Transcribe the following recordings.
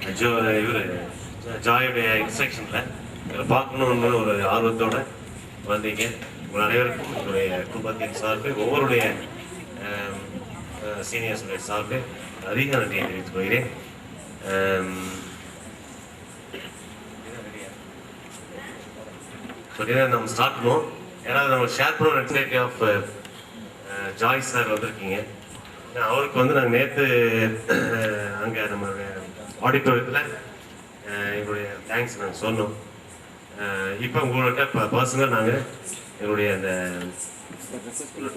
இவர் ஜாயுடைய இன்ஸ்ட்ரக்ஷனில் இதில் பார்க்கணுன்னு ஒரு ஆர்வத்தோடு வந்தீங்க. உங்கள் அனைவருக்கும் உங்களுடைய குடும்பத்தின் சார்பில் ஒவ்வொருடைய சீனியர்ஸுடைய சார்பில் அதிக நன்றியை தெரிவித்துக் கொள்கிறேன். நம்ம ஸ்டார்ட் பண்ணுவோம். ஏன்னா நம்ம ஷேர் பண்ண இன்ஸ்டிடியூட் ஆஃப் ஜாய் சார் வந்திருக்கீங்க. அவருக்கு வந்து நாங்கள் நேற்று அங்கே நம்மளுடைய ஆடிட்டோரியத்தில் எங்களுடைய தேங்க்ஸ் நாங்கள் சொன்னோம். இப்போ உங்கள்கிட்ட பர்சனலாக நாங்கள் எங்களுடைய அந்த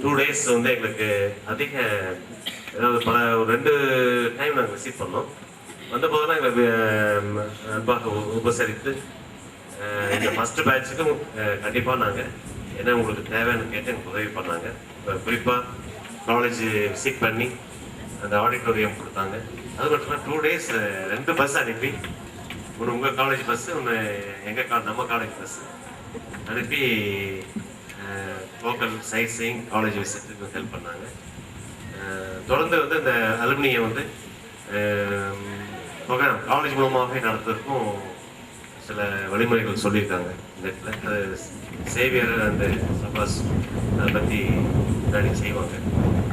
2 days வந்து எங்களுக்கு அதிக ஏதாவது ஒரு 2 டைம் நாங்கள் விசிட் பண்ணோம். வந்த போதெல்லாம் எங்களுக்கு அன்பாக உபசரித்து இந்த ஃபஸ்ட்டு பேட்சுக்கும் கண்டிப்பாக நாங்கள் என்ன உங்களுக்கு தேவைன்னு கேட்டு எனக்கு உதவி பண்ணாங்க. குறிப்பாக காலேஜ் விசிட் பண்ணி அந்த ஆடிட்டோரியம் கொடுத்தாங்க. அது மட்டும் இல்லாமல் 2 days 2 பஸ் அனுப்பி, ஒன்று உங்கள் காலேஜ் பஸ்ஸு, ஒன்று நம்ம காலேஜ் பஸ்ஸு அனுப்பி லோக்கல் சைட் சீயிங் காலேஜ் விசிட்டுக்கு ஹெல்ப் பண்ணாங்க. தொடர்ந்து வந்து இந்த அலுமினியை வந்து காலேஜ் மூலமாகவே நடத்துறதுக்கும் சில வழிமுறைகள் சொல்லியிருக்காங்க நெட்டில். அது சேவியர் அந்த சபாஸ் அதை பற்றி முன்னாடி செய்வாங்க.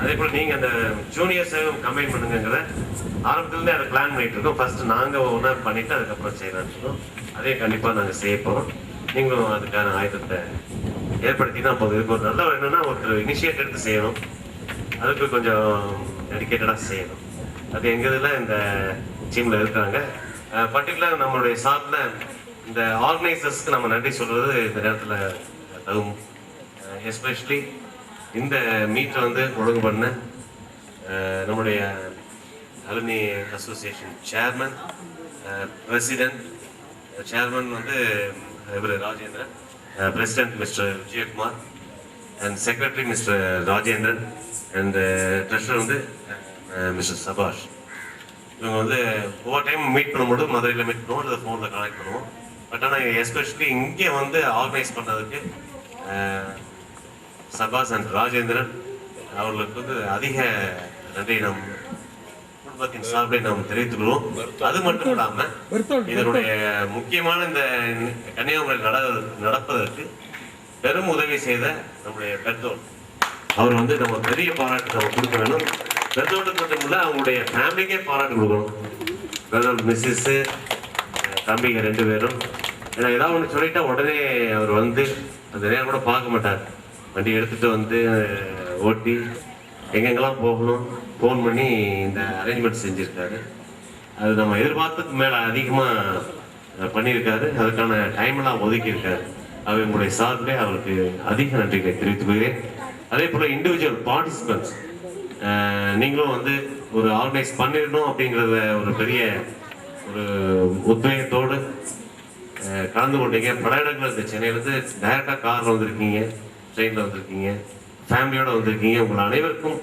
அதே போல் நீங்கள் அந்த ஜூனியர் சேவம் கம்பைன் பண்ணுங்கிற ஆரம்பத்துலேருந்தே அதை பிளான் பண்ணிட்டு இருக்கோம். ஃபர்ஸ்ட் நாங்கள் ஒன்றா பண்ணிவிட்டு அதுக்கப்புறம் செய்யலான்னு இருக்கோம். அதே கண்டிப்பாக நாங்கள் செய்ய போகிறோம். நீங்களும் அதுக்கான ஆயுதத்தை ஏற்படுத்தி தான் போகுது. இதுக்கு ஒரு நல்ல என்னன்னா ஒரு இனிஷியேட் எடுத்து செய்யணும். அதுக்கு கொஞ்சம் டெடிக்கேட்டடாக செய்யணும். அது எங்கள் இதில் இந்த டீமில் இருக்காங்க. பர்டிகுலர் நம்மளுடைய சார்பில் இந்த ஆர்கனைசர்ஸ்க்கு நம்ம நன்றி சொல்கிறது இந்த நேரத்தில் தகும். எஸ்பெஷலி இந்த மீட்டை வந்து ஒழுங்கு பண்ண நம்முடைய alumni association chairman, president. Chairman வந்து இவர் Rajendran, president mister Vijayakumar, and secretary mister Rajendran, and treasurer வந்து மிஸ்டர் சபாஷ். இவங்க வந்து ஒவ்வொரு டைம் மீட் பண்ணும்போது மதுரையில் மீட் பண்ணுவோம், இல்லை ஃபோனில் கனெக்ட் பண்ணுவோம். பட் ஆனால் எஸ்பெஷலி இங்கே வந்து ஆர்கனைஸ் பண்ணுறதுக்கு சபாஷ் அண்ட் ராஜேந்திரன் அவர்களுக்கு வந்து அதிக நன்றி நம் குடும்பத்தின் சார்பில் நாம் தெரிவித்துக்கிறோம். அது மட்டும் இல்லாமல் இதனுடைய முக்கியமான இந்த கன்னியாகுமரி நடப்பதற்கு பெரும் உதவி செய்த நம்முடைய பெற்றோர், அவர் வந்து நம்ம பெரிய பாராட்டு நம்ம கொடுக்க வேணும். பெற்றோருக்கு மட்டும் இல்லை, அவங்களுடைய ஃபேமிலிக்கே பாராட்டு கொடுக்கணும். பெற்றோர் மிஸ்ஸஸ்ஸு தம்பிங்க 2 பேரும். ஏன்னா ஏதாவது ஒன்று சொல்லிட்டா உடனே அவர் வந்து அந்த நேரம் கூட பார்க்க மாட்டார். வண்டி எடுத்துகிட்டு வந்து ஓட்டி எங்கெங்கெல்லாம் போகணும் ஃபோன் பண்ணி இந்த அரேஞ்ச்மெண்ட் செஞ்சுருக்காரு. அது நம்ம எதிர்பார்த்ததுக்கு மேலே அதிகமாக பண்ணியிருக்காரு. அதுக்கான டைமெல்லாம் ஒதுக்கியிருக்காரு. அவர் உங்களுடைய சார்பிலே அவருக்கு அதிக நன்றிகளை தெரிவித்துக் கொள்கிறேன். அதே போல் இண்டிவிஜுவல் பார்ட்டிசிபென்ட்ஸ், நீங்களும் வந்து ஒரு ஆர்கனைஸ் பண்ணிடணும் அப்படிங்கிறத ஒரு பெரிய ஒரு உத்வேகத்தோடு கலந்து கொண்டீங்க. பல இடங்கள் இந்த சென்னையிலேருந்து டைரெக்டாக காரில் வந்திருக்கீங்க, ட்ரெயினில் வந்திருக்கீங்க, ஃபேமிலியோடு வந்திருக்கீங்க. உங்கள் அனைவருக்கும்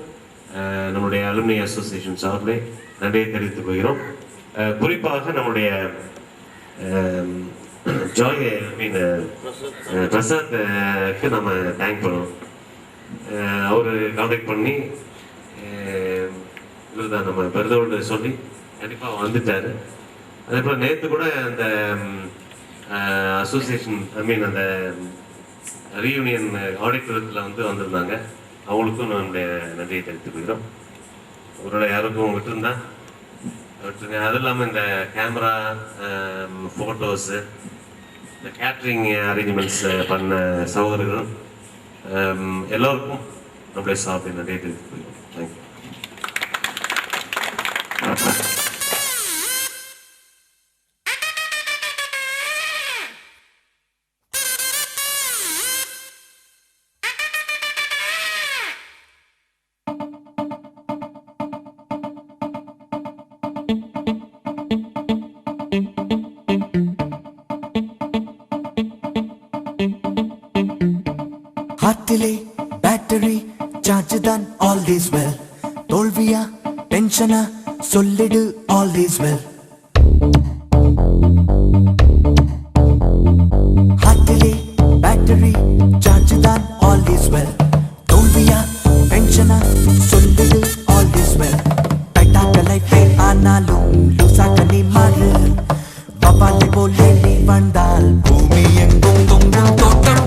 நம்முடைய அலுமினி அசோசியேஷன் சார்பிலே நன்றியை தெரிவித்துக் கொள்கிறோம். குறிப்பாக நம்முடைய ஜாய் மீன் பிரசாத்துக்கு நம்ம தேங்க் பண்ணணும். அவர் கான்டாக்ட் பண்ணி இவர் தான் நம்ம பெருதோடு சொல்லி கண்டிப்பாக வந்துட்டார். அதே போல் நேற்று கூட அந்த அசோசியேஷன் அந்த ரீயூனியன் ஆடிட்டோரியத்தில் வந்து வந்திருந்தாங்க. அவங்களுக்கும் நம்முடைய நன்றியை தெரிவித்துக் கொள்கிறோம். அவரோட யாருக்கும் விட்டுருந்தா விட்டுருங்க. அதுவும் இல்லாமல் இந்த கேமரா, ஃபோட்டோஸு, இந்த கேட்ரிங் அரேஞ்ச்மெண்ட்ஸ் பண்ண சகோதரர்கள் எல்லோருக்கும் நம்முடைய சார்பில் நன்றியை தெரிவித்துக் கொள்கிறோம். தேங்க்யூ. ஹார்ட்டிலே பேட்டரி சார்ஜ் தான் ஆல் இஸ் வெல். தோல்வியா டென்ஷனா சொல்லிடு ஆல் இஸ் வெல். ஹார்ட்டிலே பேட்டரி சார்ஜ் தான் ஆல் இஸ் வெல். தோல்வியா டென்ஷனா சொல்லிடு ஆல் இஸ் வெல். டைட்டாக்க லைஃபே ஆனாலும் லூசாக்க நீ மாறி மாறு பப்பாளி போலே நீ வந்தால் பூமி எங்கும் தொங்கும் தோட்டம்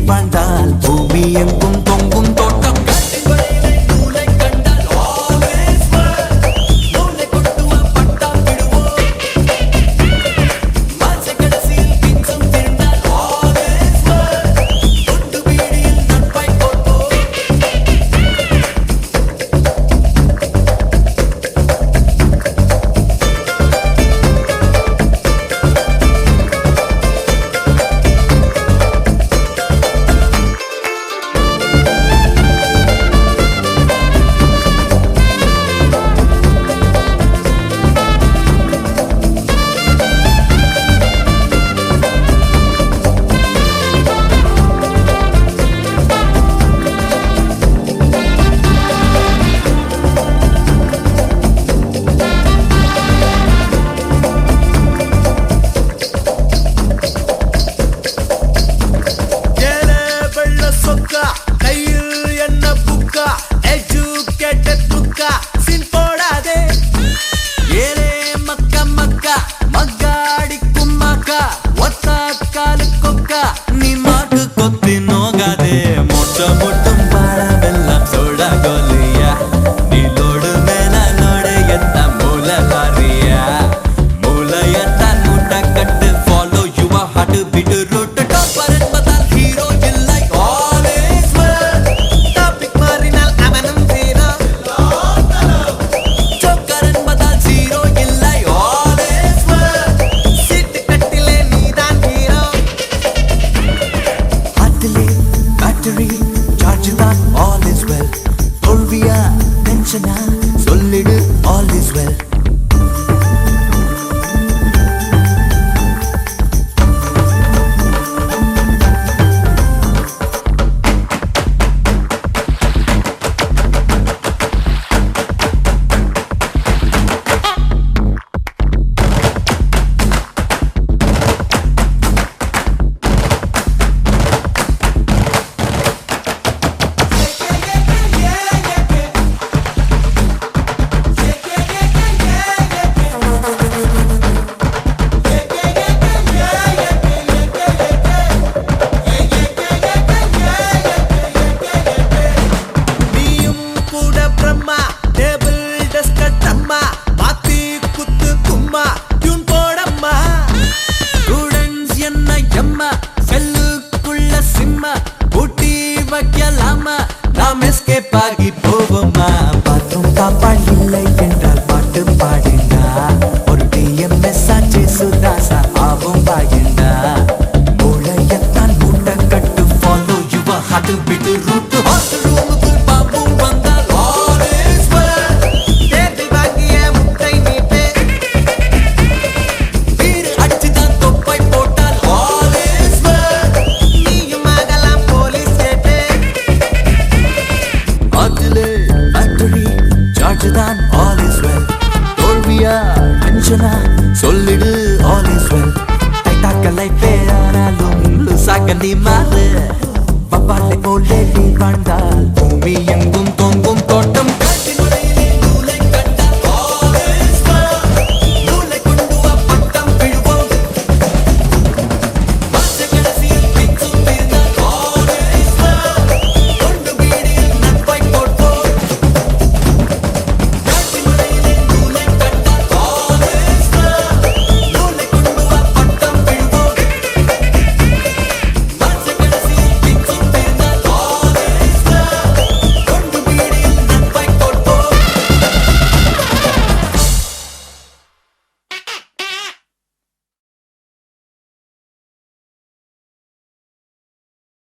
வந்தால் பூமி எங்கும் தொங்கும் தோட்டம் சொல்லிடு all is well நாம் எஸ்கேப் ஆகி போவோமா பாத்ரூம் காப்பாள் இல்லை என்றால் பாட்டு பாடினா ஒரு டிஎம்எஸ் ஆச்சு சுதாசா ஆவும் பாயிண்டா மூளையத்தான் மூட்டை கட்டு follow your heart beat route hostel ரூமுக்குள் பாம்பும் வந்தால் all is well தேடி வாங்கிய முட்டை நீட்டு வீடு அடிச்சுதான் தொப்பை போட்டால் all is well நீயும் ஆகலாம் போலீஸ் கேட்டு அதிலே ஃபேக்டரி சார்ஜ் தான் all is well தோல்வியா டென்ஷனா சொல்லிடு all is well டைட்டாக்க லைஃபே ஆனாலும் லூசாக்க நீ மாறு பப்பாளை போலே நீ வாழ்ந்தால் பூமி எங்கும்